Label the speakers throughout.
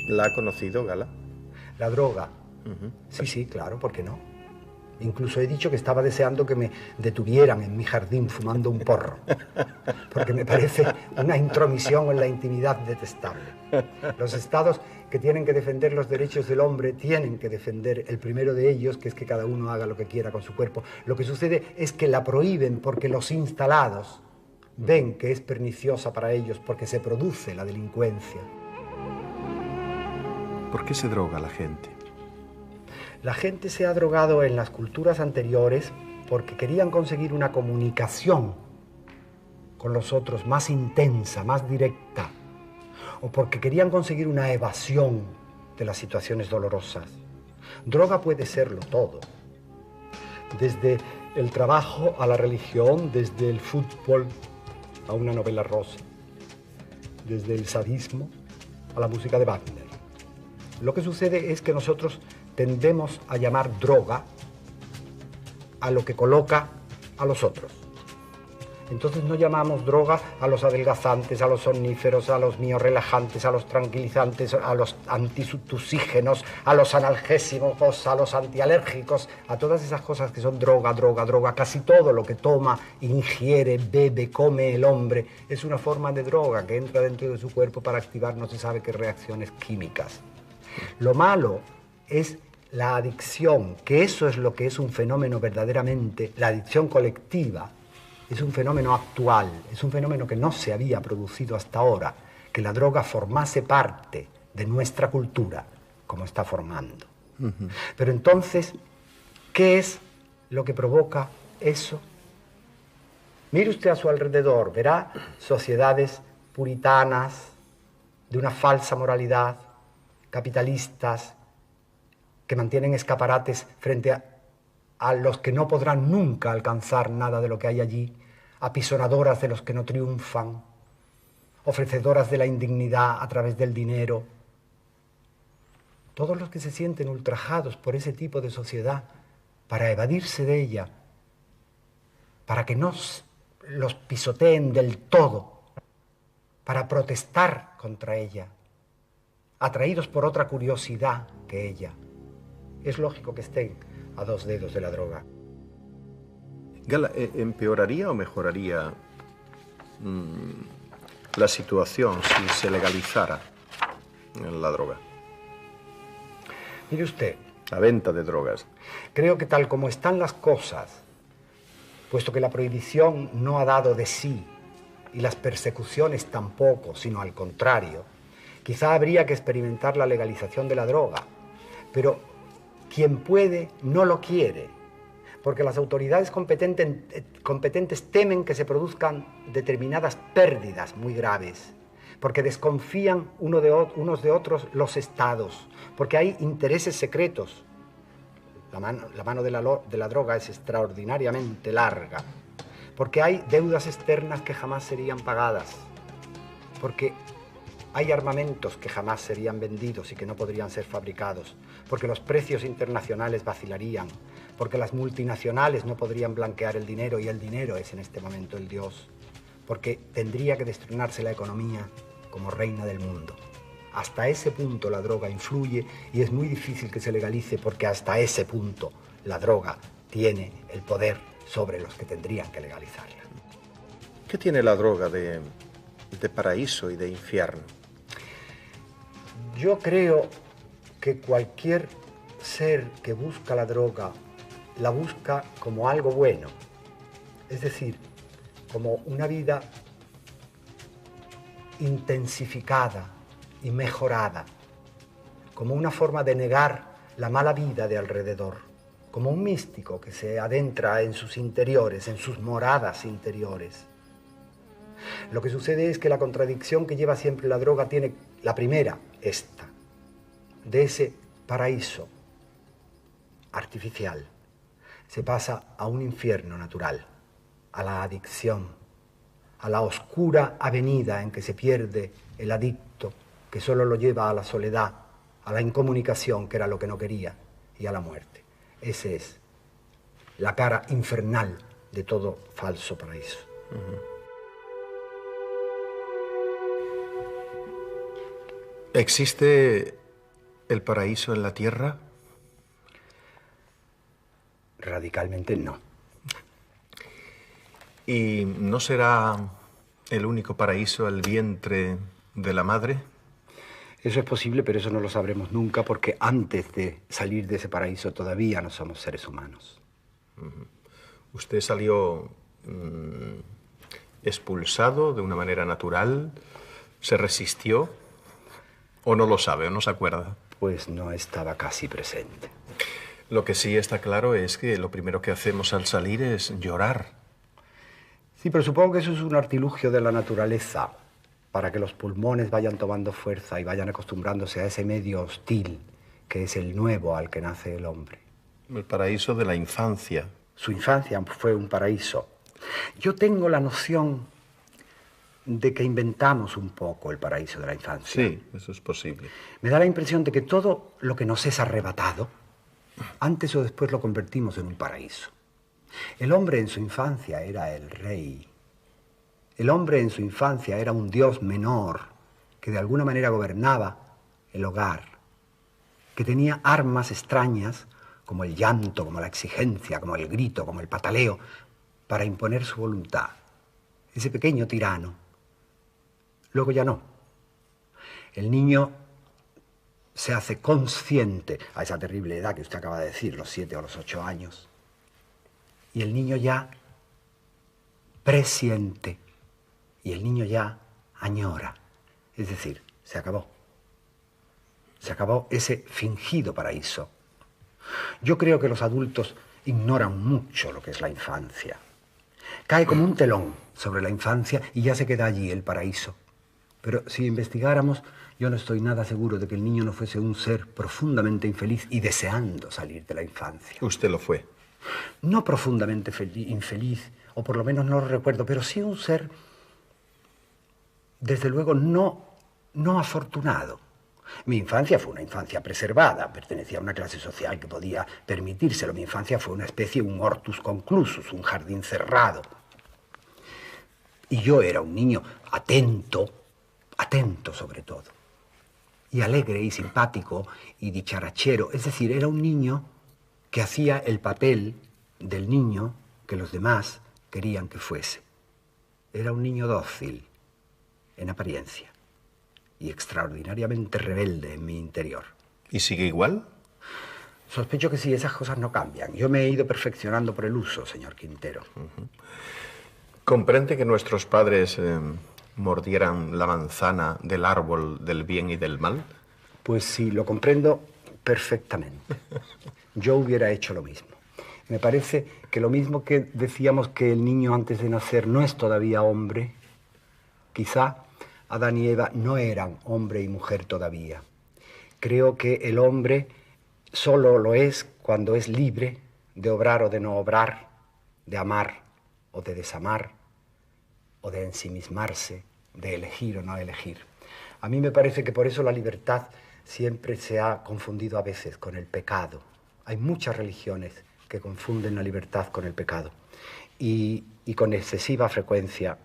Speaker 1: ¿La ha conocido, Gala?
Speaker 2: La droga. Sí, sí, claro, ¿por qué no? Incluso he dicho que estaba deseando que me detuvieran en mi jardín fumando un porro, porque me parece una intromisión en la intimidad detestable. Los estados que tienen que defender los derechos del hombre tienen que defender el primero de ellos, que es que cada uno haga lo que quiera con su cuerpo. Lo que sucede es que la prohíben porque los instalados ven que es perniciosa para ellos, porque se produce la delincuencia.
Speaker 1: ¿Por qué se droga la gente?
Speaker 2: La gente se ha drogado en las culturas anteriores porque querían conseguir una comunicación con los otros más intensa, más directa, o porque querían conseguir una evasión de las situaciones dolorosas. Droga puede serlo todo, desde el trabajo a la religión, desde el fútbol a una novela rosa, desde el sadismo a la música de Wagner. Lo que sucede es que nosotros tendemos a llamar droga a lo que coloca a los otros. Entonces no llamamos droga a los adelgazantes, a los somníferos, a los miorelajantes, a los tranquilizantes, a los antitusígenos, a los analgésicos, a los antialérgicos, a todas esas cosas que son droga, droga, droga. Casi todo lo que toma, ingiere, bebe, come el hombre es una forma de droga que entra dentro de su cuerpo para activar no se sabe qué reacciones químicas. Lo malo es la adicción, que eso es lo que es un fenómeno verdaderamente, la adicción colectiva, es un fenómeno actual, es un fenómeno que no se había producido hasta ahora, que la droga formase parte de nuestra cultura, como está formando. Pero entonces, ¿qué es lo que provoca eso? Mire usted a su alrededor, verá sociedades puritanas, de una falsa moralidad, capitalistas, que mantienen escaparates frente a los que no podrán nunca alcanzar nada de lo que hay allí, apisonadoras de los que no triunfan, ofrecedoras de la indignidad a través del dinero. Todos los que se sienten ultrajados por ese tipo de sociedad, para evadirse de ella, para que no los pisoteen del todo, para protestar contra ella, atraídos por otra curiosidad que ella, es lógico que estén a dos dedos de la droga.
Speaker 1: Gala, ¿empeoraría o mejoraría la situación si se legalizara la droga?
Speaker 2: Mire usted,
Speaker 1: la venta de drogas.
Speaker 2: Creo que tal como están las cosas, puesto que la prohibición no ha dado de sí y las persecuciones tampoco, sino al contrario, quizá habría que experimentar la legalización de la droga, pero quien puede no lo quiere, porque las autoridades competentes temen que se produzcan determinadas pérdidas muy graves, porque desconfían unos de otros los estados, porque hay intereses secretos. La mano de la droga es extraordinariamente larga, porque hay deudas externas que jamás serían pagadas, porque hay armamentos que jamás serían vendidos y que no podrían ser fabricados, porque los precios internacionales vacilarían, porque las multinacionales no podrían blanquear el dinero y el dinero es en este momento el Dios, porque tendría que destronarse la economía como reina del mundo. Hasta ese punto la droga influye y es muy difícil que se legalice porque hasta ese punto la droga tiene el poder sobre los que tendrían que legalizarla.
Speaker 1: ¿Qué tiene la droga de paraíso y de infierno?
Speaker 2: Yo creo que cualquier ser que busca la droga la busca como algo bueno, es decir, como una vida intensificada y mejorada, como una forma de negar la mala vida de alrededor, como un místico que se adentra en sus interiores, en sus moradas interiores. Lo que sucede es que la contradicción que lleva siempre la droga tiene la primera, esta, de ese paraíso artificial, se pasa a un infierno natural, a la adicción, a la oscura avenida en que se pierde el adicto, que solo lo lleva a la soledad, a la incomunicación, que era lo que no quería, y a la muerte. Esa es la cara infernal de todo falso paraíso.
Speaker 1: ¿Existe el paraíso en la tierra?
Speaker 2: Radicalmente no.
Speaker 1: ¿Y no será el único paraíso el vientre de la madre?
Speaker 2: Eso es posible, pero eso no lo sabremos nunca porque antes de salir de ese paraíso todavía no somos seres humanos.
Speaker 1: ¿Usted salió expulsado de una manera natural? ¿Se resistió? ¿O no lo sabe o no se acuerda?
Speaker 2: Pues no estaba casi presente.
Speaker 1: Lo que sí está claro es que lo primero que hacemos al salir es llorar.
Speaker 2: Sí, pero supongo que eso es un artilugio de la naturaleza para que los pulmones vayan tomando fuerza y vayan acostumbrándose a ese medio hostil que es el nuevo al que nace el hombre.
Speaker 1: El paraíso de la infancia.
Speaker 2: Su infancia fue un paraíso. Yo tengo la noción de que inventamos un poco el paraíso de la infancia.
Speaker 1: Sí, eso es posible.
Speaker 2: Me da la impresión de que todo lo que nos es arrebatado, antes o después lo convertimos en un paraíso. El hombre en su infancia era el rey. El hombre en su infancia era un dios menor que de alguna manera gobernaba el hogar, que tenía armas extrañas como el llanto, como la exigencia, como el grito, como el pataleo, para imponer su voluntad. Ese pequeño tirano. Luego ya no. El niño se hace consciente a esa terrible edad que usted acaba de decir, los 7 o los 8 años. Y el niño ya presiente. Y el niño ya añora. Es decir, se acabó. Se acabó ese fingido paraíso. Yo creo que los adultos ignoran mucho lo que es la infancia. Cae como un telón sobre la infancia y ya se queda allí el paraíso. Pero si investigáramos, yo no estoy nada seguro de que el niño no fuese un ser profundamente infeliz y deseando salir de la infancia.
Speaker 1: Usted lo fue.
Speaker 2: No profundamente infeliz, o por lo menos no lo recuerdo, pero sí un ser, desde luego, no afortunado. Mi infancia fue una infancia preservada, pertenecía a una clase social que podía permitírselo. Mi infancia fue una especie, un hortus conclusus, un jardín cerrado. Y yo era un niño atento sobre todo, y alegre y simpático y dicharachero. Es decir, era un niño que hacía el papel del niño que los demás querían que fuese. Era un niño dócil, en apariencia, y extraordinariamente rebelde en mi interior.
Speaker 1: ¿Y sigue igual?
Speaker 2: Sospecho que sí, esas cosas no cambian. Yo me he ido perfeccionando por el uso, señor Quintero.
Speaker 1: ¿Comprende que nuestros padres mordieran la manzana del árbol del bien y del mal?
Speaker 2: Pues sí, lo comprendo perfectamente. Yo hubiera hecho lo mismo. Me parece que lo mismo que decíamos que el niño antes de nacer no es todavía hombre, quizá Adán y Eva no eran hombre y mujer todavía. Creo que el hombre solo lo es cuando es libre de obrar o de no obrar, de amar o de desamar, o de ensimismarse, de elegir o no elegir. A mí me parece que por eso la libertad siempre se ha confundido a veces con el pecado. Hay muchas religiones que confunden la libertad con el pecado. Y con excesiva frecuencia,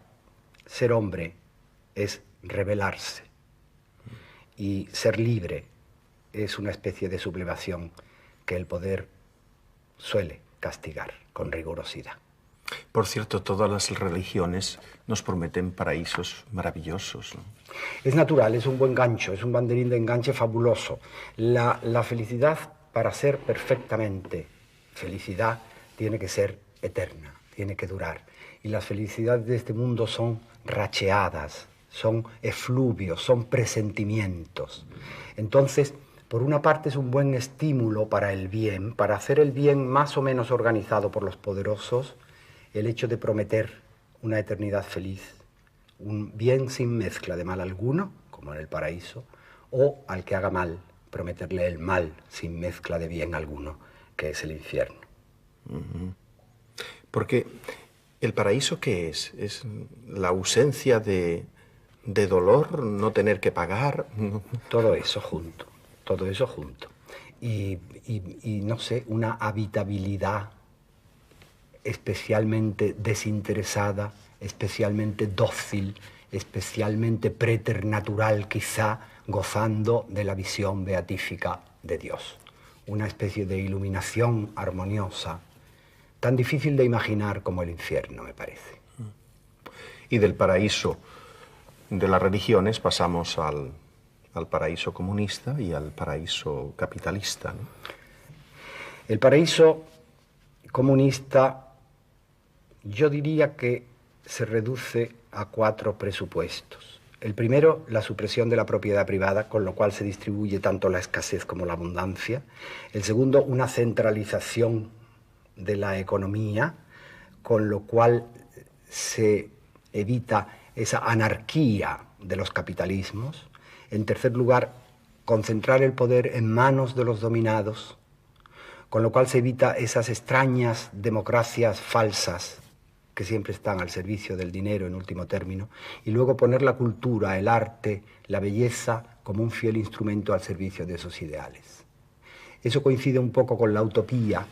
Speaker 2: ser hombre es rebelarse. Y ser libre es una especie de sublevación que el poder suele castigar con rigurosidad.
Speaker 1: Por cierto, todas las religiones nos prometen paraísos maravillosos, ¿no?
Speaker 2: Es natural, es un buen gancho, es un banderín de enganche fabuloso. La felicidad, para ser perfectamente felicidad, tiene que ser eterna, tiene que durar. Y las felicidades de este mundo son racheadas, son efluvios, son presentimientos. Entonces, por una parte es un buen estímulo para el bien, para hacer el bien más o menos organizado por los poderosos, el hecho de prometer una eternidad feliz, un bien sin mezcla de mal alguno, como en el paraíso, o al que haga mal, prometerle el mal sin mezcla de bien alguno, que es el infierno.
Speaker 1: Porque el paraíso, ¿qué es? ¿Es la ausencia de dolor, no tener que pagar?
Speaker 2: Todo eso junto, todo eso junto. Y no sé, una habitabilidad especialmente desinteresada especialmente dócil, especialmente preternatural quizá, gozando de la visión beatífica de Dios. Una especie de iluminación armoniosa, tan difícil de imaginar como el infierno, me parece.
Speaker 1: Y del paraíso de las religiones pasamos al paraíso comunista y al paraíso capitalista, ¿no?
Speaker 2: El paraíso comunista, yo diría que se reduce a 4 presupuestos. El primero, la supresión de la propiedad privada, con lo cual se distribuye tanto la escasez como la abundancia. El segundo, una centralización de la economía, con lo cual se evita esa anarquía de los capitalismos. En tercer lugar, concentrar el poder en manos de los dominados, con lo cual se evita esas extrañas democracias falsas que siempre están al servicio del dinero en último término, y luego poner la cultura, el arte, la belleza como un fiel instrumento al servicio de esos ideales. Eso coincide un poco con la utopía,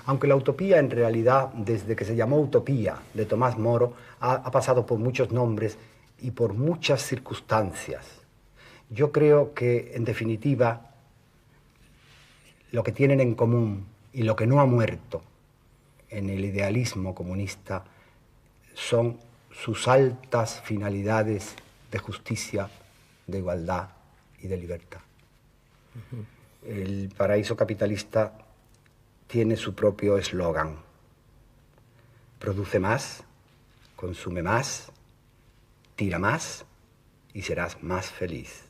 Speaker 2: aunque la utopía en realidad, desde que se llamó Utopía de Tomás Moro, ha pasado por muchos nombres y por muchas circunstancias. Yo creo que, en definitiva, lo que tienen en común y lo que no ha muerto en el idealismo comunista son sus altas finalidades de justicia, de igualdad y de libertad. El paraíso capitalista tiene su propio eslogan: produce más, consume más, tira más y serás más feliz.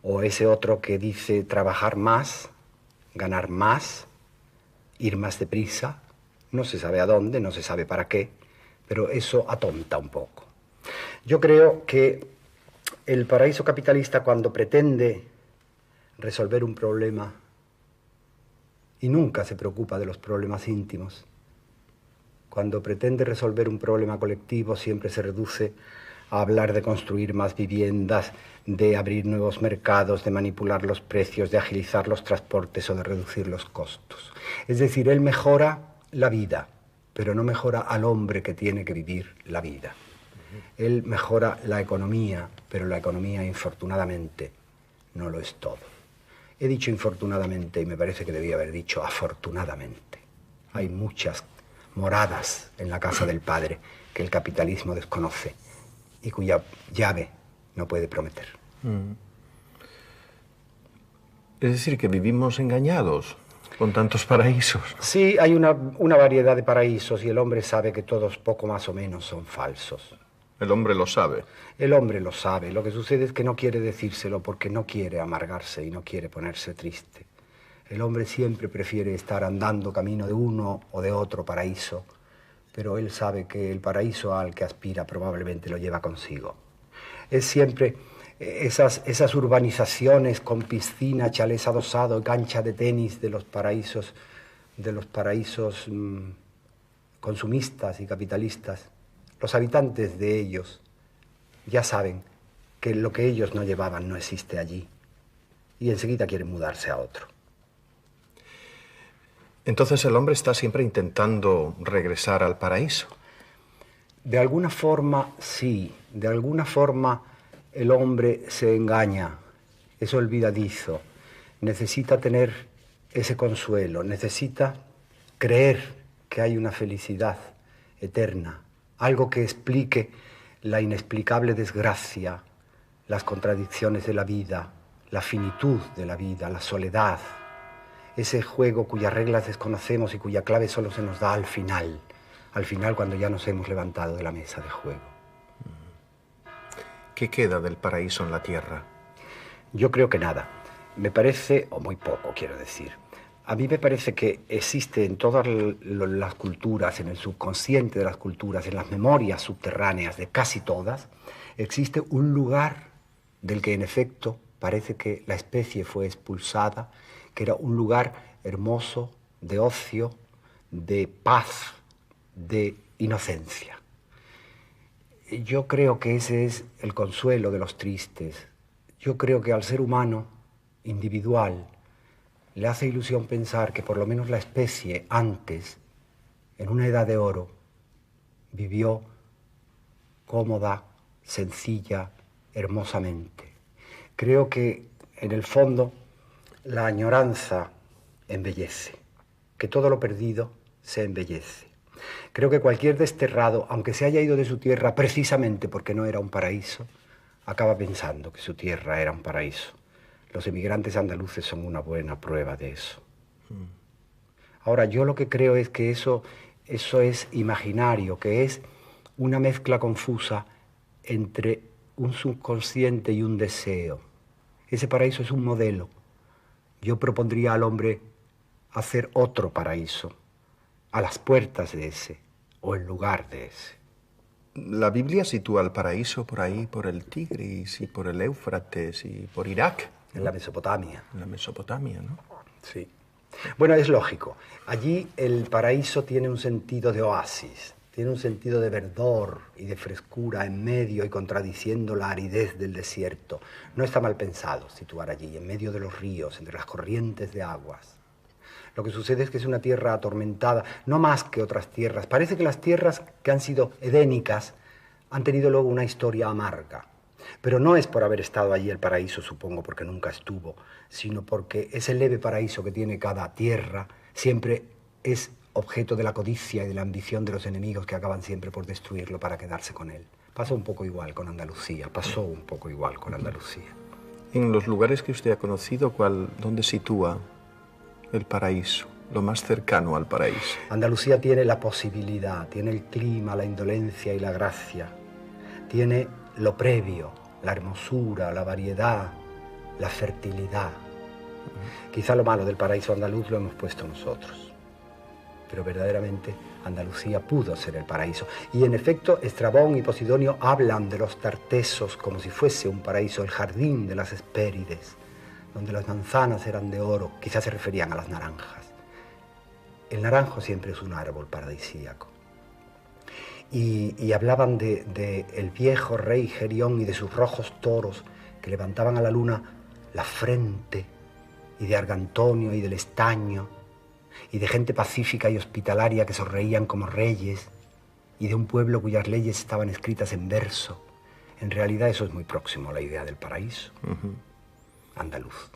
Speaker 2: O ese otro que dice trabajar más, ganar más, ir más deprisa, no se sabe a dónde, no se sabe para qué, pero eso atonta un poco. Yo creo que el paraíso capitalista, cuando pretende resolver un problema y nunca se preocupa de los problemas íntimos, cuando pretende resolver un problema colectivo siempre se reduce a hablar de construir más viviendas, de abrir nuevos mercados, de manipular los precios, de agilizar los transportes o de reducir los costos. Es decir, él mejora la vida, pero no mejora al hombre que tiene que vivir la vida. Él mejora la economía, pero la economía, infortunadamente, no lo es todo. He dicho infortunadamente y me parece que debía haber dicho afortunadamente. Hay muchas moradas en la casa del Padre que el capitalismo desconoce y cuya llave no puede prometer.
Speaker 1: Es decir, que vivimos engañados con tantos paraísos.
Speaker 2: Sí, hay una variedad de paraísos y el hombre sabe que todos poco más o menos son falsos.
Speaker 1: El hombre lo sabe.
Speaker 2: El hombre lo sabe. Lo que sucede es que no quiere decírselo porque no quiere amargarse y no quiere ponerse triste. El hombre siempre prefiere estar andando camino de uno o de otro paraíso, pero él sabe que el paraíso al que aspira probablemente lo lleva consigo. Es siempre esas urbanizaciones con piscina, chalés adosado, cancha de tenis de los paraísos consumistas y capitalistas. Los habitantes de ellos ya saben que lo que ellos no llevaban no existe allí y enseguida quieren mudarse a otro.
Speaker 1: Entonces el hombre está siempre intentando regresar al paraíso.
Speaker 2: De alguna forma, sí. De alguna forma el hombre se engaña, es olvidadizo. Necesita tener ese consuelo, necesita creer que hay una felicidad eterna, algo que explique la inexplicable desgracia, las contradicciones de la vida, la finitud de la vida, la soledad, ese juego cuyas reglas desconocemos y cuya clave solo se nos da al final cuando ya nos hemos levantado de la mesa de juego.
Speaker 1: ¿Qué queda del paraíso en la tierra?
Speaker 2: Yo creo que nada. Me parece, o muy poco quiero decir, a mí me parece que existe en todas las culturas, en el subconsciente de las culturas, en las memorias subterráneas de casi todas, existe un lugar del que en efecto parece que la especie fue expulsada, que era un lugar hermoso, de ocio, de paz, de inocencia. Yo creo que ese es el consuelo de los tristes. Yo creo que al ser humano individual le hace ilusión pensar que por lo menos la especie antes, en una edad de oro, vivió cómoda, sencilla, hermosamente. Creo que, en el fondo, la añoranza embellece, que todo lo perdido se embellece. Creo que cualquier desterrado, aunque se haya ido de su tierra precisamente porque no era un paraíso, acaba pensando que su tierra era un paraíso. Los emigrantes andaluces son una buena prueba de eso. Ahora, yo lo que creo es que eso es imaginario, que es una mezcla confusa entre un subconsciente y un deseo. Ese paraíso es un modelo. Yo propondría al hombre hacer otro paraíso, a las puertas de ese, o en lugar de ese.
Speaker 1: La Biblia sitúa el paraíso por ahí, por el Tigris y por el Éufrates y por Irak, ¿no?
Speaker 2: En la Mesopotamia.
Speaker 1: En la Mesopotamia, ¿no?
Speaker 2: Sí. Bueno, es lógico. Allí el paraíso tiene un sentido de oasis, tiene un sentido de verdor y de frescura en medio y contradiciendo la aridez del desierto. No está mal pensado situar allí, en medio de los ríos, entre las corrientes de aguas. Lo que sucede es que es una tierra atormentada, no más que otras tierras. Parece que las tierras que han sido edénicas han tenido luego una historia amarga. Pero no es por haber estado allí el paraíso, supongo, porque nunca estuvo, sino porque ese leve paraíso que tiene cada tierra siempre es objeto de la codicia y de la ambición de los enemigos que acaban siempre por destruirlo para quedarse con él. Pasó un poco igual con Andalucía, pasó un poco igual con Andalucía.
Speaker 1: En los lugares que usted ha conocido, ¿dónde sitúa el paraíso, lo más cercano al paraíso?
Speaker 2: Andalucía tiene la posibilidad, tiene el clima, la indolencia y la gracia, tiene lo previo, la hermosura, la variedad, la fertilidad. Quizá lo malo del paraíso andaluz lo hemos puesto nosotros, pero verdaderamente Andalucía pudo ser el paraíso. Y en efecto, Estrabón y Posidonio hablan de los Tartesos como si fuese un paraíso, el jardín de las Hespérides, donde las manzanas eran de oro, quizás se referían a las naranjas. El naranjo siempre es un árbol paradisíaco. Y hablaban de el viejo rey Gerión y de sus rojos toros que levantaban a la luna la frente, y de Argantonio y del estaño, y de gente pacífica y hospitalaria que sonreían como reyes, y de un pueblo cuyas leyes estaban escritas en verso. En realidad eso es muy próximo a la idea del paraíso andaluz.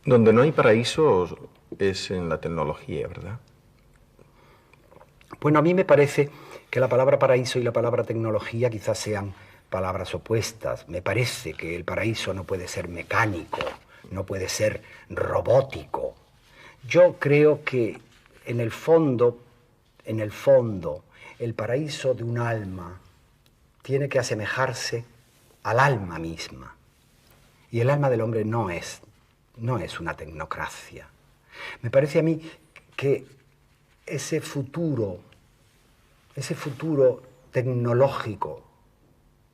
Speaker 1: Donde no hay paraíso es en la tecnología, ¿verdad?
Speaker 2: Bueno, a mí me parece que la palabra paraíso y la palabra tecnología quizás sean palabras opuestas. Me parece que el paraíso no puede ser mecánico, no puede ser robótico. Yo creo que en el fondo, el paraíso de un alma tiene que asemejarse al alma misma. Y el alma del hombre no es una tecnocracia. Me parece a mí que ese futuro tecnológico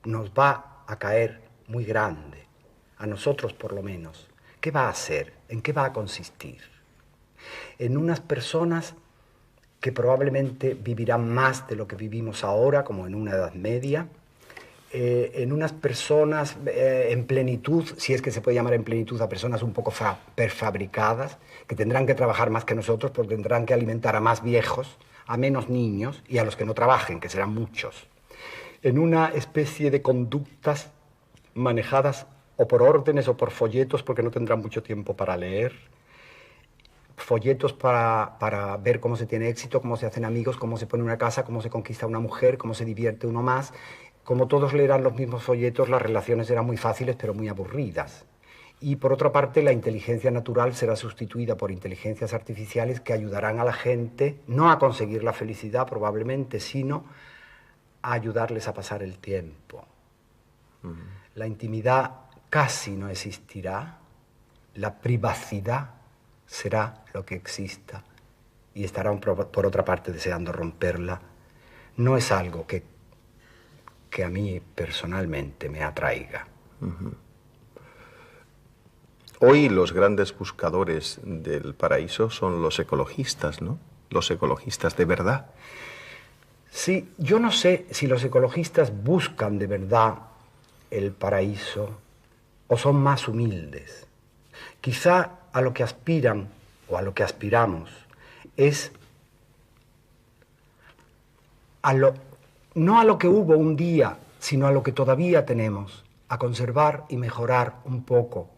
Speaker 2: nos va a caer muy grande, a nosotros por lo menos. ¿Qué va a ser? ¿En qué va a consistir? En unas personas que probablemente vivirán más de lo que vivimos ahora, como en una Edad Media, en unas personas en plenitud, si es que se puede llamar en plenitud a personas un poco prefabricadas, que tendrán que trabajar más que nosotros porque tendrán que alimentar a más viejos, a menos niños y a los que no trabajen, que serán muchos. En una especie de conductas manejadas o por órdenes o por folletos, porque no tendrán mucho tiempo para leer, folletos para ver cómo se tiene éxito, cómo se hacen amigos, cómo se pone una casa, cómo se conquista una mujer, cómo se divierte uno más. Como todos leerán los mismos folletos, las relaciones serán muy fáciles pero muy aburridas. Y por otra parte, la inteligencia natural será sustituida por inteligencias artificiales que ayudarán a la gente no a conseguir la felicidad probablemente, sino a ayudarles a pasar el tiempo. La intimidad casi no existirá, la privacidad será lo que exista y estarán por otra parte deseando romperla. No es algo que a mí personalmente me atraiga.
Speaker 1: Hoy los grandes buscadores del paraíso son los ecologistas, ¿no? Los ecologistas de verdad.
Speaker 2: Sí, yo no sé si los ecologistas buscan de verdad el paraíso o son más humildes. Quizá a lo que aspiran o a lo que aspiramos es a lo no a lo que hubo un día, sino a lo que todavía tenemos, a conservar y mejorar un poco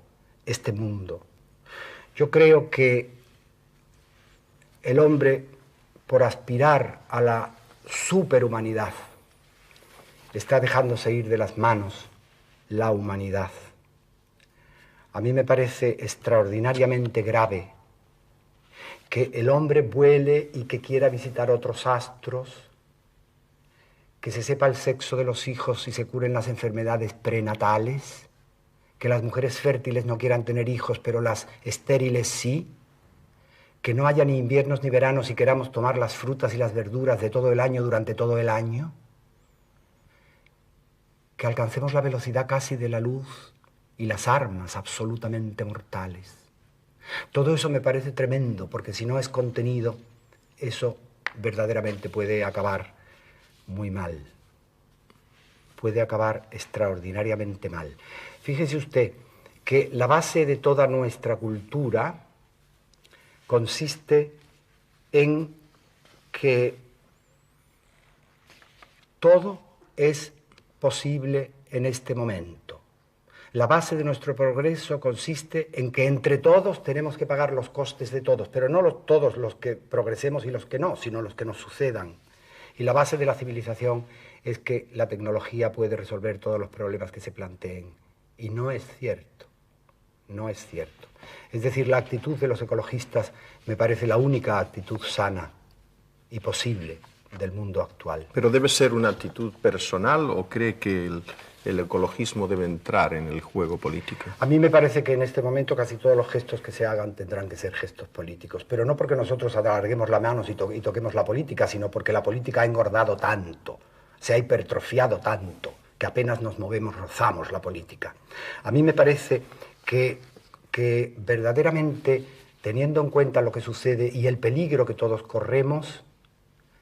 Speaker 2: este mundo. Yo creo que el hombre, por aspirar a la superhumanidad, está dejándose ir de las manos la humanidad. A mí me parece extraordinariamente grave que el hombre vuele y que quiera visitar otros astros, que se sepa el sexo de los hijos y se curen las enfermedades prenatales, que las mujeres fértiles no quieran tener hijos, pero las estériles sí, que no haya ni inviernos ni veranos y queramos tomar las frutas y las verduras de todo el año durante todo el año, que alcancemos la velocidad casi de la luz y las armas absolutamente mortales. Todo eso me parece tremendo, porque si no es contenido, eso verdaderamente puede acabar muy mal. Puede acabar extraordinariamente mal. Fíjese usted que la base de toda nuestra cultura consiste en que todo es posible en este momento. La base de nuestro progreso consiste en que entre todos tenemos que pagar los costes de todos, pero no todos los que progresemos y los que no, sino los que nos sucedan. Y la base de la civilización es que la tecnología puede resolver todos los problemas que se planteen. Y no es cierto, no es cierto. Es decir, la actitud de los ecologistas me parece la única actitud sana y posible del mundo actual.
Speaker 1: ¿Pero debe ser una actitud personal o cree que el ecologismo debe entrar en el juego político?
Speaker 2: A mí me parece que en este momento casi todos los gestos que se hagan tendrán que ser gestos políticos, pero no porque nosotros alarguemos las manos y toquemos la política, sino porque la política ha engordado tanto, se ha hipertrofiado tanto, que apenas nos movemos, rozamos la política. A mí me parece que verdaderamente, teniendo en cuenta lo que sucede y el peligro que todos corremos,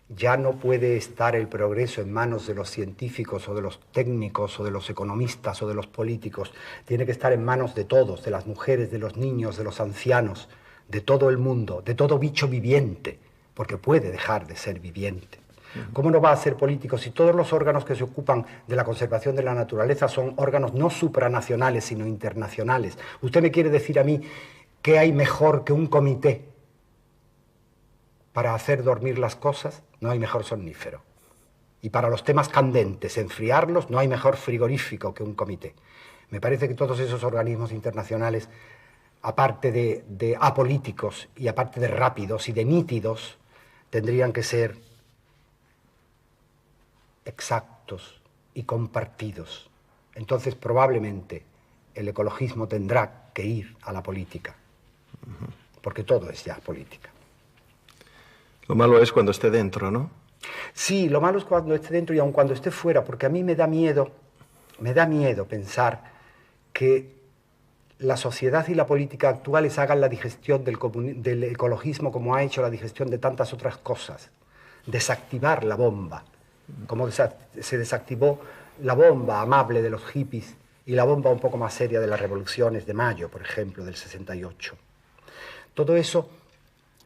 Speaker 2: ya no puede estar el progreso en manos de los científicos o de los técnicos o de los economistas o de los políticos. Tiene que estar en manos de todos, de las mujeres, de los niños, de los ancianos, de todo el mundo, de todo bicho viviente, porque puede dejar de ser viviente. ¿Cómo no va a ser político si todos los órganos que se ocupan de la conservación de la naturaleza son órganos no supranacionales, sino internacionales? ¿Usted me quiere decir a mí qué hay mejor que un comité para hacer dormir las cosas? No hay mejor somnífero. Y para los temas candentes, enfriarlos, no hay mejor frigorífico que un comité. Me parece que todos esos organismos internacionales, aparte de apolíticos y aparte de rápidos y de nítidos, tendrían que ser exactos y compartidos. Entonces, probablemente, el ecologismo tendrá que ir a la política, porque todo es ya política.
Speaker 1: Lo malo es cuando esté dentro, ¿no?
Speaker 2: Sí, lo malo es cuando esté dentro y aun cuando esté fuera, porque a mí me da miedo pensar que la sociedad y la política actuales hagan la digestión del ecologismo como ha hecho la digestión de tantas otras cosas. Desactivar la bomba, como se desactivó la bomba amable de los hippies y la bomba un poco más seria de las revoluciones de mayo, por ejemplo, del 68. Todo eso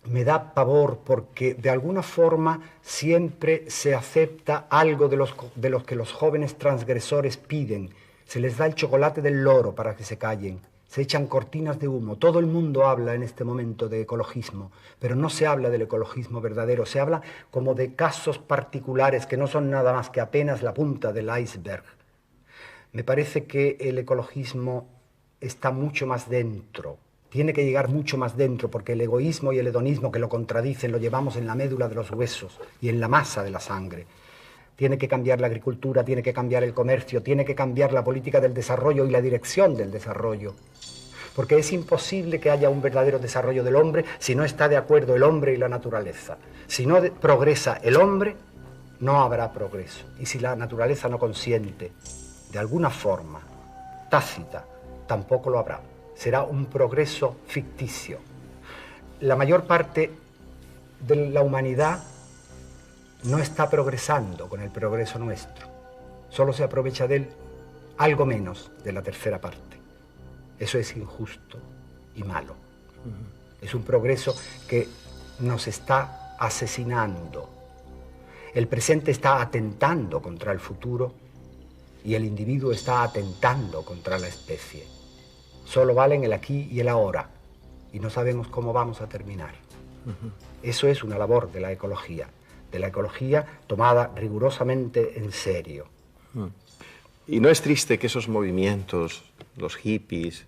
Speaker 2: me da pavor porque de alguna forma siempre se acepta algo de los que los jóvenes transgresores piden. Se les da el chocolate del loro para que se callen. Se echan cortinas de humo. Todo el mundo habla en este momento de ecologismo, pero no se habla del ecologismo verdadero. Se habla como de casos particulares que no son nada más que apenas la punta del iceberg. Me parece que el ecologismo está mucho más dentro. Tiene que llegar mucho más dentro, porque el egoísmo y el hedonismo que lo contradicen lo llevamos en la médula de los huesos y en la masa de la sangre. Tiene que cambiar la agricultura, tiene que cambiar el comercio, tiene que cambiar la política del desarrollo y la dirección del desarrollo. Porque es imposible que haya un verdadero desarrollo del hombre si no está de acuerdo el hombre y la naturaleza. Si no progresa el hombre, no habrá progreso. Y si la naturaleza no consiente, de alguna forma, tácita, tampoco lo habrá. Será un progreso ficticio. La mayor parte de la humanidad no está progresando con el progreso nuestro. Solo se aprovecha de él algo menos de la tercera parte. Eso es injusto y malo. Es un progreso que nos está asesinando. El presente está atentando contra el futuro y el individuo está atentando contra la especie. Solo valen el aquí y el ahora y no sabemos cómo vamos a terminar. Eso es una labor de la ecología tomada rigurosamente en serio.
Speaker 1: ¿Y no es triste que esos movimientos, los hippies,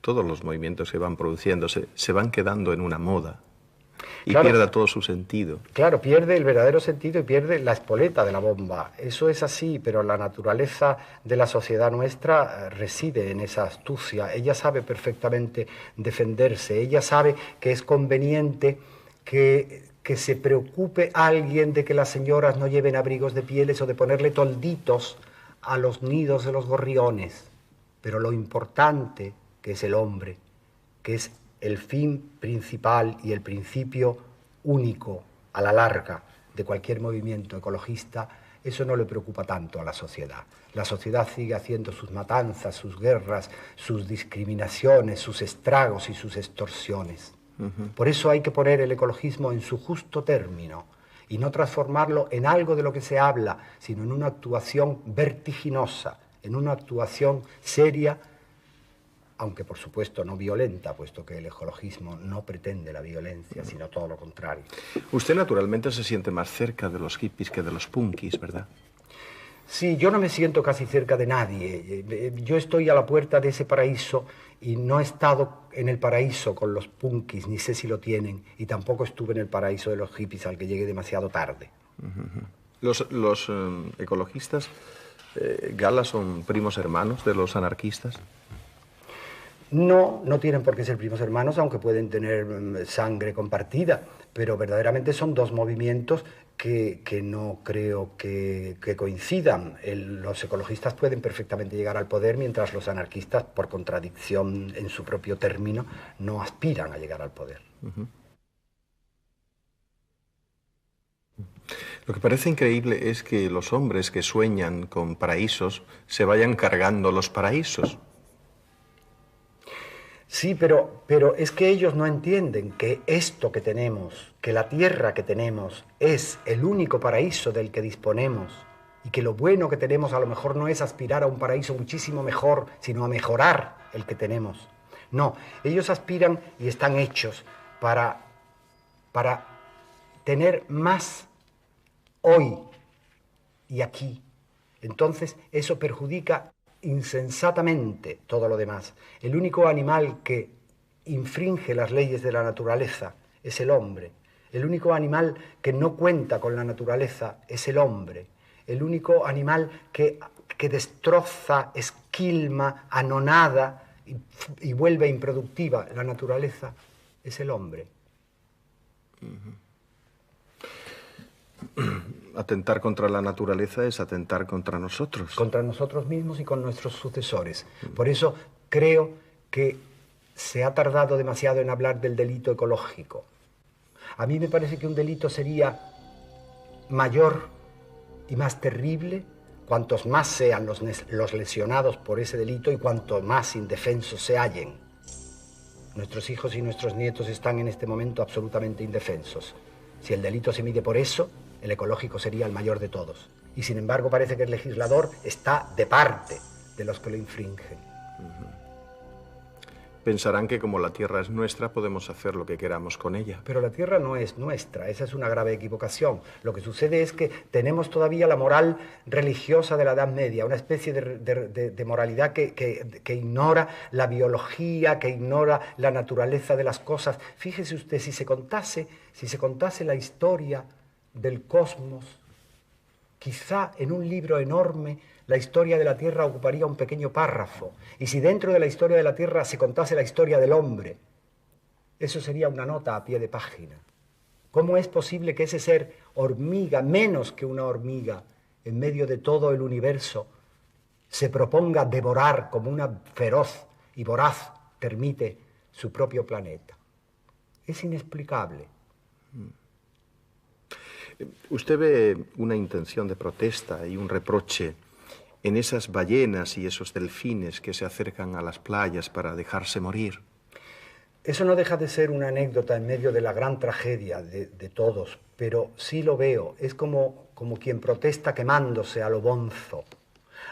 Speaker 1: todos los movimientos que van produciéndose, se van quedando en una moda y
Speaker 2: claro,
Speaker 1: pierda todo su sentido?
Speaker 2: Claro, pierde el verdadero sentido y pierde la espoleta de la bomba. Eso es así, pero la naturaleza de la sociedad nuestra reside en esa astucia. Ella sabe perfectamente defenderse, ella sabe que es conveniente que se preocupe alguien de que las señoras no lleven abrigos de pieles o de ponerle tolditos a los nidos de los gorriones. Pero lo importante, que es el hombre, que es el fin principal y el principio único a la larga de cualquier movimiento ecologista, eso no le preocupa tanto a la sociedad. La sociedad sigue haciendo sus matanzas, sus guerras, sus discriminaciones, sus estragos y sus extorsiones. Por eso hay que poner el ecologismo en su justo término y no transformarlo en algo de lo que se habla, sino en una actuación vertiginosa, en una actuación seria, aunque por supuesto no violenta, puesto que el ecologismo no pretende la violencia, sino todo lo contrario.
Speaker 1: Usted naturalmente se siente más cerca de los hippies que de los punkis, ¿verdad?
Speaker 2: Sí, yo no me siento casi cerca de nadie. Yo estoy a la puerta de ese paraíso y no he estado en el paraíso con los punkis, ni sé si lo tienen, y tampoco estuve en el paraíso de los hippies, al que llegué demasiado tarde.
Speaker 1: Los ecologistas, Gala, son primos hermanos de los anarquistas.
Speaker 2: No, no tienen por qué ser primos hermanos, aunque pueden tener sangre compartida, pero verdaderamente son dos movimientos que no creo que coincidan. Los ecologistas pueden perfectamente llegar al poder, mientras los anarquistas, por contradicción en su propio término, no aspiran a llegar al poder.
Speaker 1: Lo que parece increíble es que los hombres que sueñan con paraísos se vayan cargando los paraísos.
Speaker 2: Sí, pero es que ellos no entienden que esto que tenemos, que la tierra que tenemos, es el único paraíso del que disponemos y que lo bueno que tenemos a lo mejor no es aspirar a un paraíso muchísimo mejor, sino a mejorar el que tenemos. No, ellos aspiran y están hechos para tener más hoy y aquí. Entonces eso perjudica insensatamente todo lo demás. El único animal que infringe las leyes de la naturaleza es el hombre. El único animal que no cuenta con la naturaleza es el hombre. El único animal que destroza, esquilma, anonada y vuelve improductiva la naturaleza es el hombre.
Speaker 1: Atentar contra la naturaleza es atentar contra nosotros.
Speaker 2: Contra nosotros mismos y con nuestros sucesores. Por eso creo que se ha tardado demasiado en hablar del delito ecológico. A mí me parece que un delito sería mayor y más terrible cuantos más sean los lesionados por ese delito y cuanto más indefensos se hallen. Nuestros hijos y nuestros nietos están en este momento absolutamente indefensos. Si el delito se mide por eso, el ecológico sería el mayor de todos. Y sin embargo parece que el legislador está de parte de los que lo infringen.
Speaker 1: Pensarán que como la tierra es nuestra, podemos hacer lo que queramos con ella.
Speaker 2: Pero la tierra no es nuestra, esa es una grave equivocación. Lo que sucede es que tenemos todavía la moral religiosa de la Edad Media, una especie de moralidad que ignora la biología, que ignora la naturaleza de las cosas. Fíjese usted, si se contase la historia del cosmos, quizá en un libro enorme la historia de la Tierra ocuparía un pequeño párrafo, y si dentro de la historia de la Tierra se contase la historia del hombre, eso sería una nota a pie de página. ¿Cómo es posible que ese ser hormiga, menos que una hormiga, en medio de todo el universo, se proponga devorar como una feroz y voraz termite su propio planeta? Es inexplicable.
Speaker 1: ¿Usted ve una intención de protesta y un reproche en esas ballenas y esos delfines que se acercan a las playas para dejarse morir?
Speaker 2: Eso no deja de ser una anécdota en medio de la gran tragedia de todos, pero sí lo veo. Es como quien protesta quemándose a lo bonzo.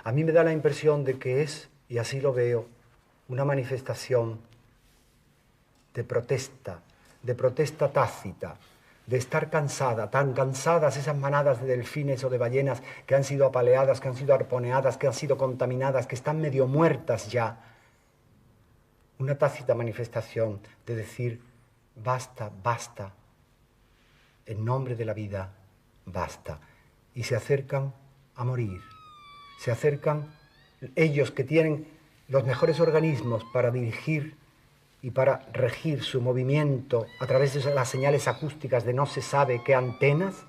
Speaker 2: A mí me da la impresión de que es, y así lo veo, una manifestación de protesta tácita, de estar cansada, tan cansadas esas manadas de delfines o de ballenas que han sido apaleadas, que han sido arponeadas, que han sido contaminadas, que están medio muertas ya. Una tácita manifestación de decir, basta, basta, en nombre de la vida, basta. Y se acercan a morir. Se acercan ellos que tienen los mejores organismos para dirigir y para regir su movimiento a través de las señales acústicas de no se sabe qué antenas,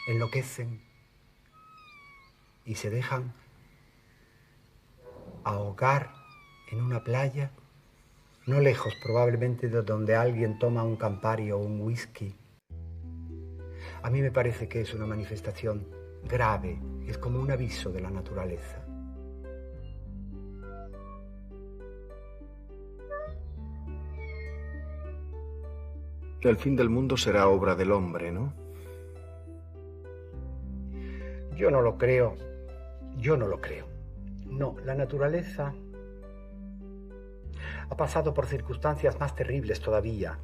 Speaker 2: enloquecen y se dejan ahogar en una playa, no lejos probablemente de donde alguien toma un Campari o un whisky. A mí me parece que es una manifestación grave, es como un aviso de la naturaleza.
Speaker 1: El fin del mundo será obra del hombre, ¿no?
Speaker 2: Yo no lo creo. No, la naturaleza ha pasado por circunstancias más terribles todavía.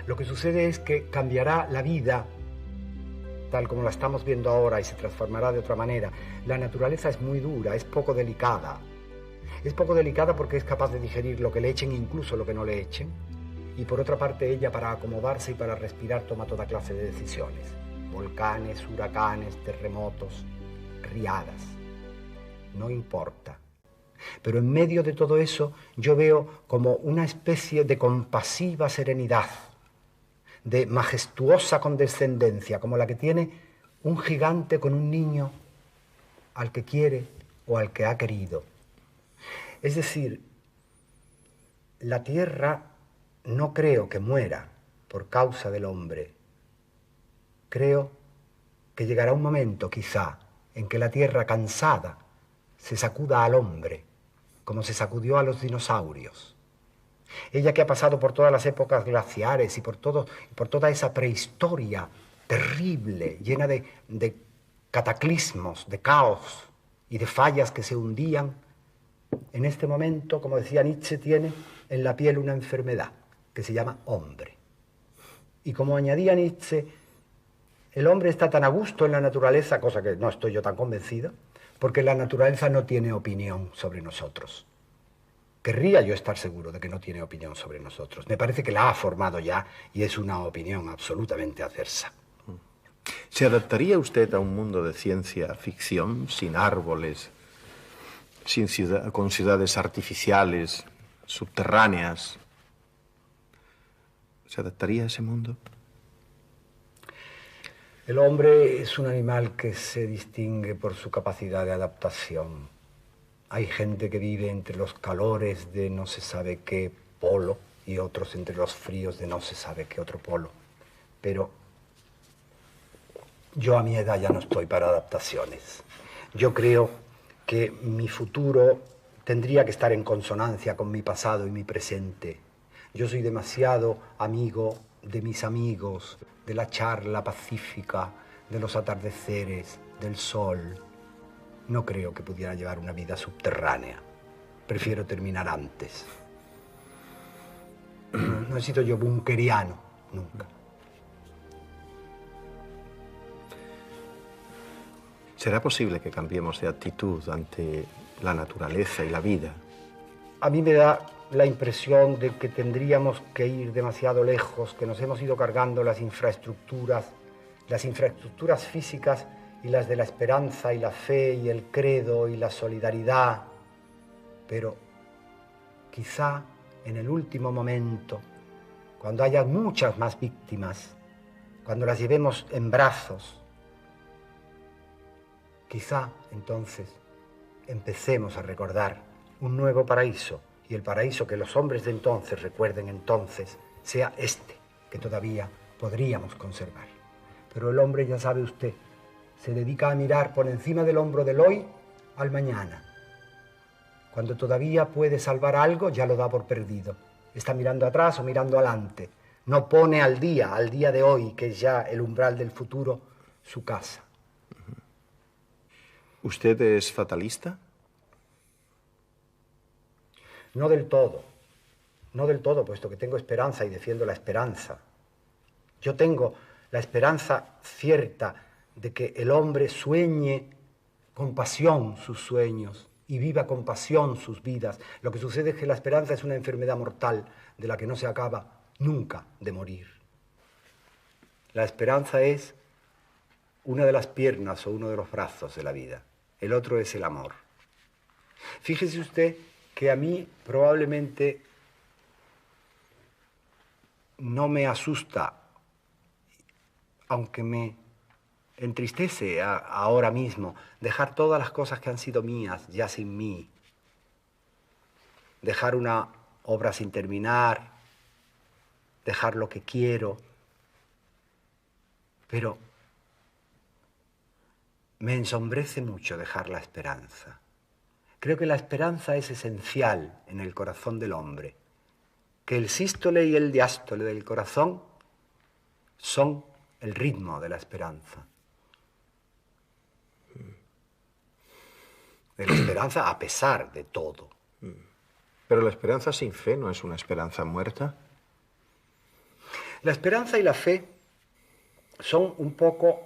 Speaker 2: Lo que sucede es que cambiará la vida tal como la estamos viendo ahora y se transformará de otra manera. La naturaleza es muy dura, es poco delicada. Es poco delicada porque es capaz de digerir lo que le echen, incluso lo que no le echen. Y por otra parte, ella, para acomodarse y para respirar, toma toda clase de decisiones. Volcanes, huracanes, terremotos, riadas. No importa. Pero en medio de todo eso, yo veo como una especie de compasiva serenidad, de majestuosa condescendencia, como la que tiene un gigante con un niño al que quiere o al que ha querido. Es decir, la tierra no creo que muera por causa del hombre. Creo que llegará un momento, quizá, en que la tierra cansada se sacuda al hombre, como se sacudió a los dinosaurios. Ella que ha pasado por todas las épocas glaciares y por toda esa prehistoria terrible, llena de cataclismos, de caos y de fallas que se hundían, en este momento, como decía Nietzsche, tiene en la piel una enfermedad que se llama hombre. Y como añadía Nietzsche, el hombre está tan a gusto en la naturaleza, cosa que no estoy yo tan convencido, porque la naturaleza no tiene opinión sobre nosotros. Querría yo estar seguro de que no tiene opinión sobre nosotros. Me parece que la ha formado ya y es una opinión absolutamente adversa.
Speaker 1: ¿Se adaptaría usted a un mundo de ciencia ficción, sin árboles, con ciudades artificiales, subterráneas? ¿Se adaptaría a ese mundo?
Speaker 2: El hombre es un animal que se distingue por su capacidad de adaptación. Hay gente que vive entre los calores de no se sabe qué polo y otros entre los fríos de no se sabe qué otro polo. Pero yo a mi edad ya no estoy para adaptaciones. Yo creo que mi futuro tendría que estar en consonancia con mi pasado y mi presente. Yo soy demasiado amigo de mis amigos, de la charla pacífica, de los atardeceres, del sol. No creo que pudiera llevar una vida subterránea. Prefiero terminar antes. No he sido yo bunkeriano, nunca.
Speaker 1: ¿Será posible que cambiemos de actitud ante la naturaleza y la vida?
Speaker 2: A mí me da la impresión de que tendríamos que ir demasiado lejos, que nos hemos ido cargando las infraestructuras físicas y las de la esperanza y la fe y el credo y la solidaridad. Pero quizá en el último momento, cuando haya muchas más víctimas, cuando las llevemos en brazos, quizá entonces empecemos a recordar un nuevo paraíso, y el paraíso que los hombres de entonces recuerden entonces sea este, que todavía podríamos conservar. Pero el hombre, ya sabe usted, se dedica a mirar por encima del hombro del hoy al mañana. Cuando todavía puede salvar algo, ya lo da por perdido. Está mirando atrás o mirando adelante. No pone al día de hoy, que es ya el umbral del futuro, su casa.
Speaker 1: ¿Usted es fatalista?
Speaker 2: No del todo. No del todo, puesto que tengo esperanza y defiendo la esperanza. Yo tengo la esperanza cierta de que el hombre sueñe con pasión sus sueños y viva con pasión sus vidas. Lo que sucede es que la esperanza es una enfermedad mortal de la que no se acaba nunca de morir. La esperanza es una de las piernas o uno de los brazos de la vida. El otro es el amor. Fíjese usted que a mí probablemente no me asusta, aunque me entristece ahora mismo, dejar todas las cosas que han sido mías ya sin mí. Dejar una obra sin terminar, dejar lo que quiero. Pero me ensombrece mucho dejar la esperanza. Creo que la esperanza es esencial en el corazón del hombre, que el sístole y el diástole del corazón son el ritmo de la esperanza. De la esperanza a pesar de todo.
Speaker 1: Pero la esperanza sin fe no es una esperanza muerta.
Speaker 2: La esperanza y la fe son un poco,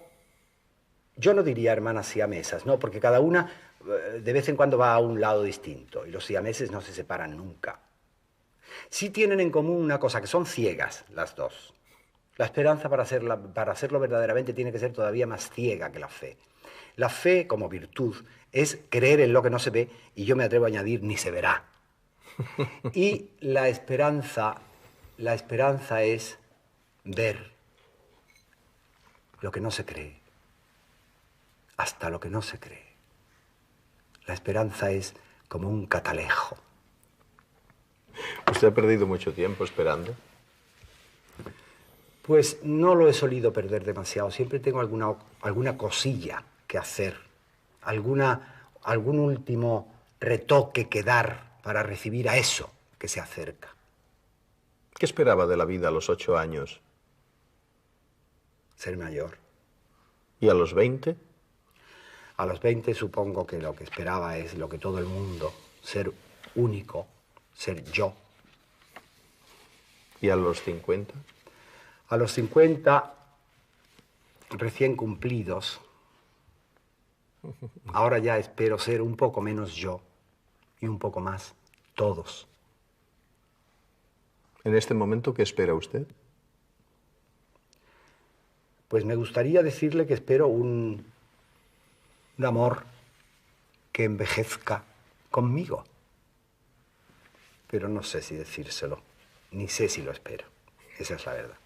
Speaker 2: yo no diría hermanas siamesas, ¿no? Porque cada una de vez en cuando va a un lado distinto y los siameses no se separan nunca. Sí tienen en común una cosa, que son ciegas las dos. La esperanza para hacerlo verdaderamente tiene que ser todavía más ciega que la fe. La fe como virtud es creer en lo que no se ve y yo me atrevo a añadir ni se verá. Y la esperanza es ver lo que no se cree, hasta lo que no se cree. La esperanza es como un catalejo.
Speaker 1: ¿Usted ha perdido mucho tiempo esperando?
Speaker 2: Pues no lo he solido perder demasiado. Siempre tengo alguna cosilla que hacer, algún último retoque que dar para recibir a eso que se acerca.
Speaker 1: ¿Qué esperaba de la vida a los 8 años?
Speaker 2: Ser mayor.
Speaker 1: ¿Y a los 20?
Speaker 2: A los 20 supongo que lo que esperaba es lo que todo el mundo, ser único, ser yo.
Speaker 1: ¿Y a los 50?
Speaker 2: A los 50, recién cumplidos, ahora ya espero ser un poco menos yo y un poco más todos.
Speaker 1: ¿En este momento qué espera usted?
Speaker 2: Pues me gustaría decirle que espero un amor que envejezca conmigo. Pero no sé si decírselo, ni sé si lo espero. Esa es la verdad.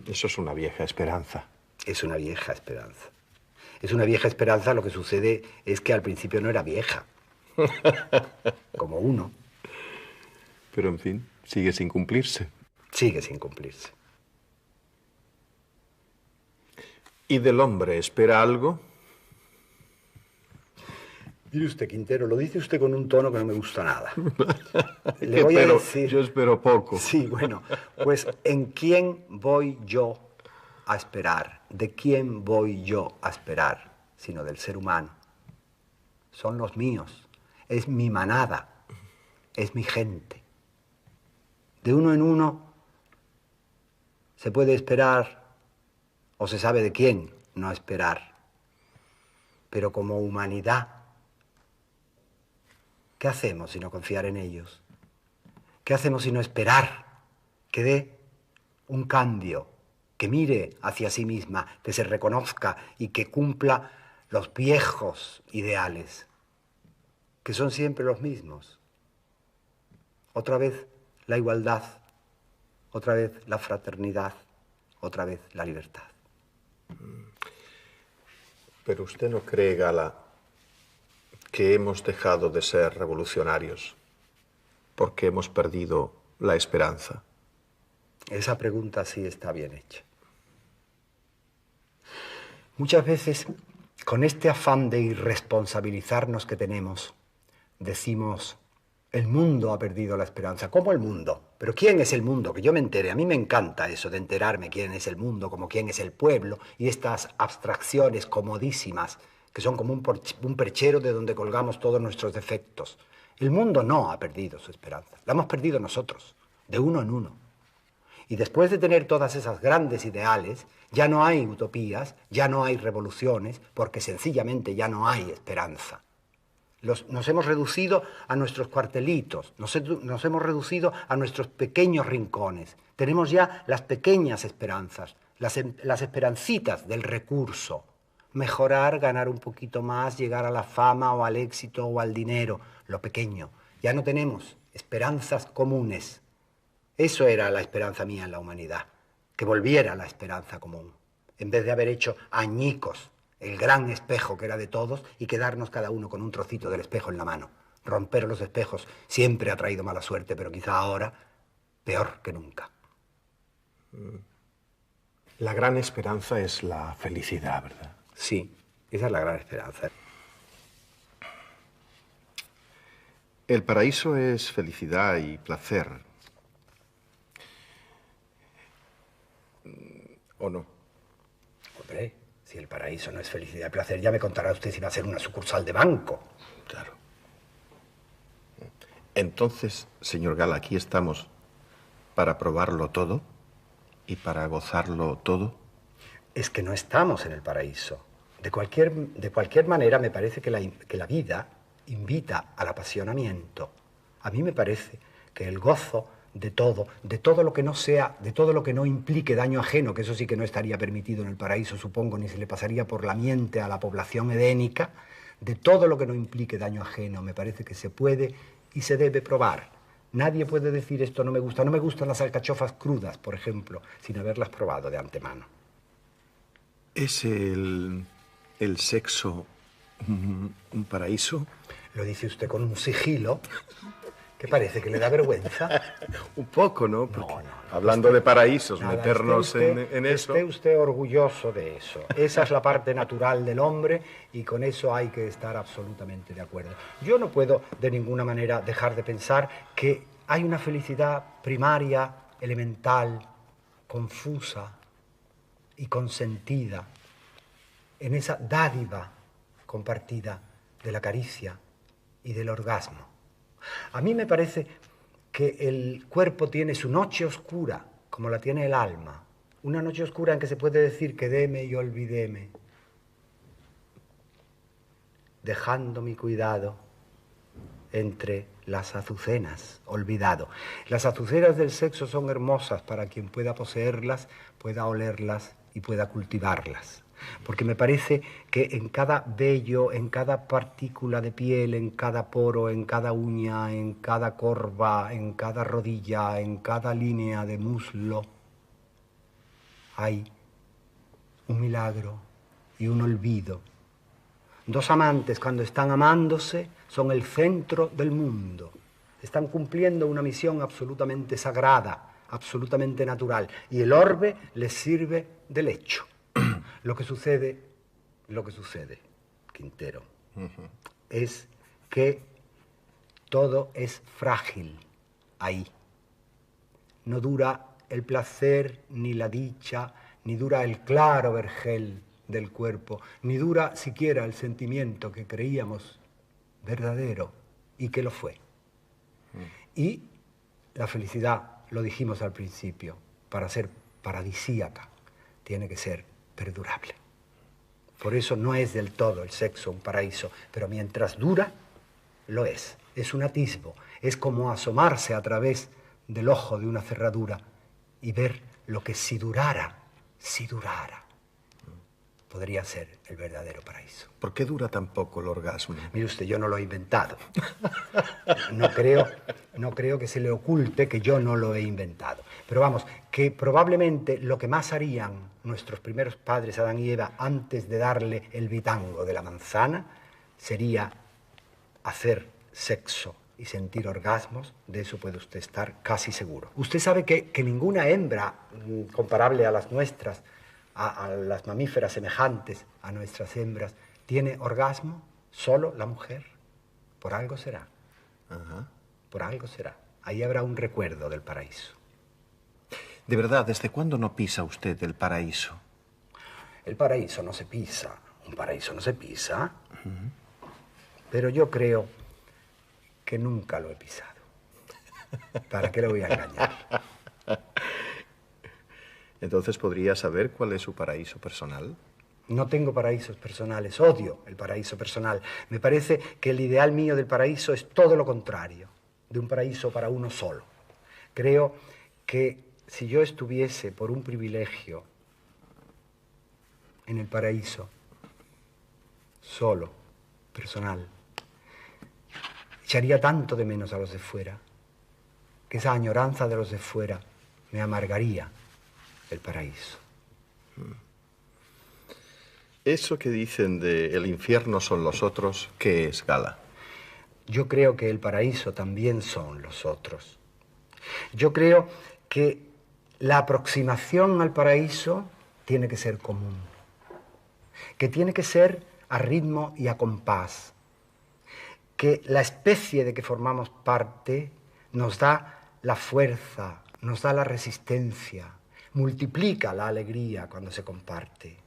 Speaker 1: Eso es una vieja esperanza.
Speaker 2: Es una vieja esperanza. Es una vieja esperanza, lo que sucede es que al principio no era vieja. Como uno.
Speaker 1: Pero en fin, sigue sin cumplirse.
Speaker 2: Sigue sin cumplirse.
Speaker 1: ¿Y del hombre espera algo?
Speaker 2: Mire usted, Quintero, lo dice usted con un tono que no me gusta nada. Le voy a decir...
Speaker 1: Yo espero poco.
Speaker 2: Sí, bueno, pues ¿en quién voy yo a esperar? ¿De quién voy yo a esperar? Sino del ser humano. Son los míos. Es mi manada. Es mi gente. De uno en uno se puede esperar, o se sabe de quién no esperar. Pero como humanidad, ¿qué hacemos sino confiar en ellos? ¿Qué hacemos sino esperar que dé un cambio, que mire hacia sí misma, que se reconozca y que cumpla los viejos ideales, que son siempre los mismos? Otra vez la igualdad, otra vez la fraternidad, otra vez la libertad.
Speaker 1: Pero usted no cree, Gala, que hemos dejado de ser revolucionarios porque hemos perdido la esperanza.
Speaker 2: Esa pregunta sí está bien hecha. Muchas veces Con este afán de irresponsabilizarnos que tenemos, decimos, el mundo ha perdido la esperanza. ¿Cómo el mundo? ¿Pero quién es el mundo? Que yo me entere. A mí me encanta eso de enterarme quién es el mundo, como quién es el pueblo, y estas abstracciones comodísimas, que son como un perchero de donde colgamos todos nuestros defectos. El mundo no ha perdido su esperanza. La hemos perdido nosotros, de uno en uno. Y después de tener todas esas grandes ideales, ya no hay utopías, ya no hay revoluciones, porque sencillamente ya no hay esperanza. Nos hemos reducido a nuestros cuartelitos, nos hemos reducido a nuestros pequeños rincones. Tenemos ya las pequeñas esperanzas, las esperancitas del recurso. Mejorar, ganar un poquito más, llegar a la fama o al éxito o al dinero, lo pequeño. Ya no tenemos esperanzas comunes. Eso era la esperanza mía en la humanidad, que volviera la esperanza común, en vez de haber hecho añicos el gran espejo que era de todos y quedarnos cada uno con un trocito del espejo en la mano. Romper los espejos siempre ha traído mala suerte, pero quizá ahora peor que nunca.
Speaker 1: La gran esperanza es la felicidad, ¿verdad?
Speaker 2: Sí, esa es la gran esperanza.
Speaker 1: El paraíso es felicidad y placer. ¿O no?
Speaker 2: Hombre, si el paraíso no es felicidad y placer, ya me contará usted si va a ser una sucursal de banco.
Speaker 1: Claro. Entonces, señor Gala, aquí estamos para probarlo todo y para gozarlo todo.
Speaker 2: Es que no estamos en el paraíso. De cualquier manera, me parece que la vida invita al apasionamiento. A mí me parece que el gozo de todo lo que no sea, de todo lo que no implique daño ajeno, que eso sí que no estaría permitido en el paraíso, supongo, ni se le pasaría por la mente a la población edénica, de todo lo que no implique daño ajeno, me parece que se puede y se debe probar. Nadie puede decir esto no me gusta. No me gustan las alcachofas crudas, por ejemplo, sin haberlas probado de antemano.
Speaker 1: ¿Es el sexo un paraíso?
Speaker 2: Lo dice usted con un sigilo que parece que le da vergüenza.
Speaker 1: Un poco, ¿no?
Speaker 2: No.
Speaker 1: Hablando de paraísos,
Speaker 2: Nada,
Speaker 1: meternos en eso.
Speaker 2: Esté usted orgulloso de eso. Esa es la parte natural del hombre y con eso hay que estar absolutamente de acuerdo. Yo no puedo de ninguna manera dejar de pensar que hay una felicidad primaria, elemental, confusa y consentida en esa dádiva compartida de la caricia y del orgasmo. A mí me parece que el cuerpo tiene su noche oscura, como la tiene el alma. Una noche oscura en que se puede decir quedéme y olvidéme, dejando mi cuidado entre las azucenas, olvidado. Las azucenas del sexo son hermosas para quien pueda poseerlas, pueda olerlas y pueda cultivarlas. Porque me parece que en cada vello, en cada partícula de piel, en cada poro, en cada uña, en cada corva, en cada rodilla, en cada línea de muslo, hay un milagro y un olvido. Dos amantes, cuando están amándose, son el centro del mundo. Están cumpliendo una misión absolutamente sagrada, absolutamente natural, y el orbe les sirve de lecho. Lo que sucede, Quintero, es que todo es frágil ahí. No dura el placer, ni la dicha, ni dura el claro vergel del cuerpo, ni dura siquiera el sentimiento que creíamos verdadero y que lo fue. Y la felicidad, lo dijimos al principio, para ser paradisíaca, tiene que ser perdurable. Por eso no es del todo el sexo un paraíso, pero mientras dura, lo es. Es un atisbo, es como asomarse a través del ojo de una cerradura y ver lo que si durara, podría ser el verdadero paraíso.
Speaker 1: ¿Por qué dura tan poco el orgasmo?
Speaker 2: Mire usted, yo no lo he inventado. No creo que se le oculte que yo no lo he inventado. Pero vamos, que probablemente lo que más harían nuestros primeros padres, Adán y Eva, antes de darle el bitango de la manzana, sería hacer sexo y sentir orgasmos. De eso puede usted estar casi seguro. Usted sabe que ninguna hembra comparable a las nuestras, a las mamíferas semejantes a nuestras hembras, ¿Tiene orgasmo solo la mujer? Por algo será.
Speaker 1: Ajá.
Speaker 2: Por algo será. Ahí habrá un recuerdo del paraíso.
Speaker 1: De verdad, ¿desde cuándo no pisa usted el paraíso?
Speaker 2: El paraíso no se pisa. Un paraíso no se pisa. Pero yo creo que nunca lo he pisado. ¿Para qué le voy a engañar?
Speaker 1: Entonces, ¿podría saber cuál es su paraíso personal?
Speaker 2: No tengo paraísos personales, odio el paraíso personal. Me parece que el ideal mío del paraíso es todo lo contrario, de un paraíso para uno solo. Creo que si yo estuviese por un privilegio en el paraíso, solo, personal, echaría tanto de menos a los de fuera, que esa añoranza de los de fuera me amargaría el paraíso.
Speaker 1: Eso que dicen de el infierno son los otros, ¿qué es, Gala?
Speaker 2: Yo creo que el paraíso también son los otros. Yo creo que la aproximación al paraíso tiene que ser común, que tiene que ser a ritmo y a compás, que la especie de que formamos parte nos da la fuerza, nos da la resistencia, multiplica la alegría cuando se comparte.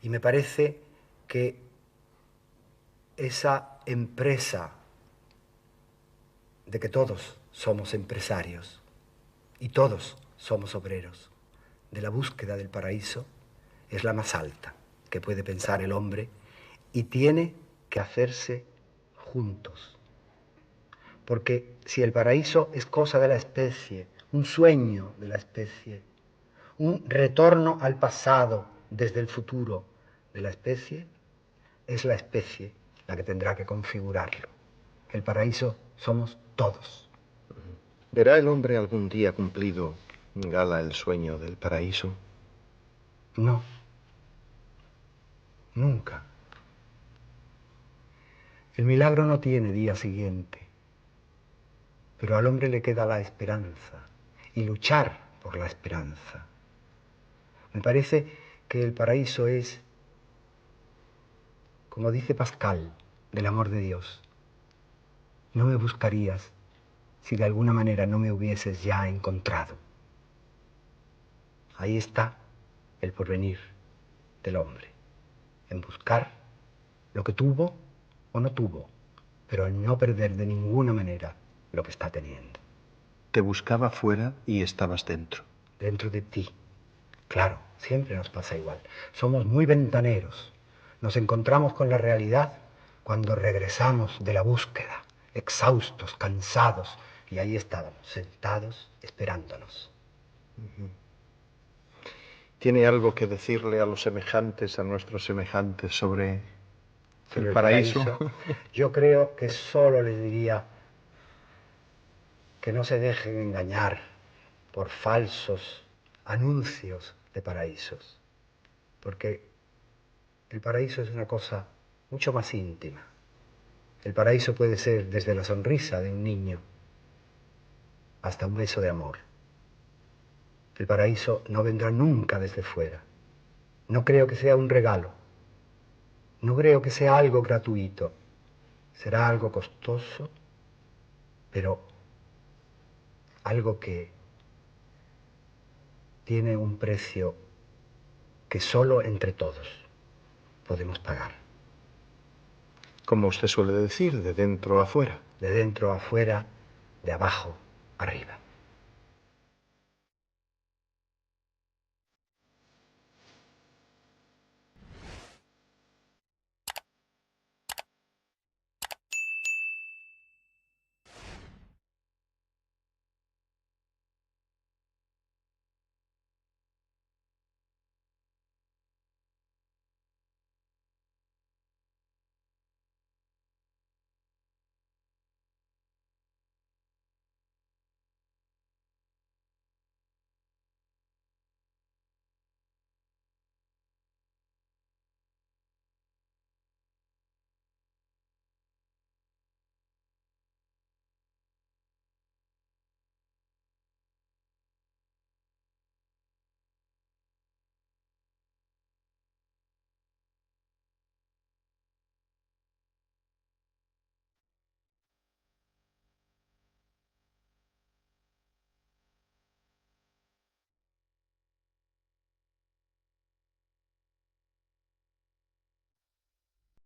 Speaker 2: Y me parece que esa empresa de que todos somos empresarios y todos somos obreros de la búsqueda del paraíso es la más alta que puede pensar el hombre y tiene que hacerse juntos. Porque si el paraíso es cosa de la especie, un sueño de la especie, un retorno al pasado desde el futuro de la especie, es la especie la que tendrá que configurarlo. El paraíso somos todos.
Speaker 1: ¿Verá el hombre algún día cumplido, Gala, el sueño del paraíso?
Speaker 2: No, nunca. El milagro no tiene día siguiente, pero al hombre le queda la esperanza y luchar por la esperanza. Me parece que el paraíso es, como dice Pascal, del amor de Dios. No me buscarías si de alguna manera no me hubieses ya encontrado. Ahí está el porvenir del hombre, en buscar lo que tuvo o no tuvo, pero en no perder de ninguna manera lo que está teniendo.
Speaker 1: Te buscaba fuera y estabas dentro.
Speaker 2: Dentro de ti. Claro, siempre nos pasa igual. Somos muy ventaneros. Nos encontramos con la realidad cuando regresamos de la búsqueda, exhaustos, cansados, y ahí estábamos, sentados, esperándonos.
Speaker 1: ¿Tiene algo que decirle a los semejantes, a nuestros semejantes, sobre el paraíso?
Speaker 2: Yo creo que solo les diría que no se dejen engañar por falsos anuncios de paraísos, porque el paraíso es una cosa mucho más íntima. El paraíso puede ser desde la sonrisa de un niño hasta un beso de amor. El paraíso no vendrá nunca desde fuera. No creo que sea un regalo. No creo que sea algo gratuito. Será algo costoso, pero algo que tiene un precio que solo entre todos podemos pagar.
Speaker 1: Como usted suele decir, de dentro a afuera.
Speaker 2: De dentro a afuera, de abajo arriba.